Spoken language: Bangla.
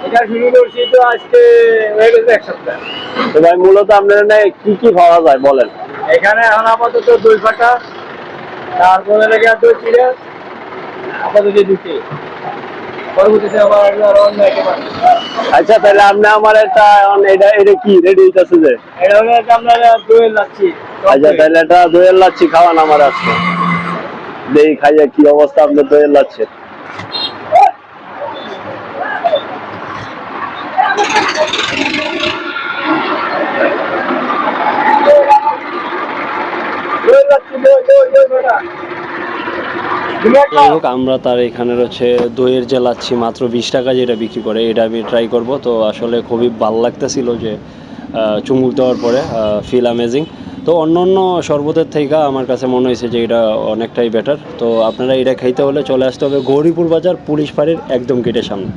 এটা শুরু করছি তো আজকে হয়ে গেছে 1 সপ্তাহ। তো ভাই মূলত আপনার এখানে কি কি পাওয়া যায় বলেন? এখানে এখন আপাতত দই ফাটা, তারপরে লেগে দই চিড়ে, আপাতত দিচ্ছি। পরবর্তীতে আবার আরো অন্য আইটেম আছে। আচ্ছা তাহলে আপনি আমার একটা এটা এটা কি রেডি হইতাছে যে? এটা হলো যে আপনার দইয়ের লাচ্ছি। আচ্ছা তাহলে এটা দইয়ের লাচ্ছি খাওয়ান আমার আজকে। দেখি খাইয়া কি অবস্থা আপনার দইয়ের লাচ্ছি। দই লাচ্ছি, দই ফাটা। যাই হোক আমরা তার এখানের হচ্ছে দইয়ের যে লাচ্ছি মাত্র 20 টাকা যেটা বিক্রি করে এটা আমি ট্রাই করব। তো আসলে খুবই ভালো লাগতেছিল যে চুমুক দেওয়ার পরে ফিল অ্যামেজিং। তো অন্য অন্য শরবতের থেকে আমার কাছে মনে হয়েছে যে এটা অনেকটাই বেটার। তো আপনারা এটা খাইতে হলে চলে আসতে হবে গৌরীপুর বাজার পুলিশ ফাঁড়ির একদম গেটের সামনে।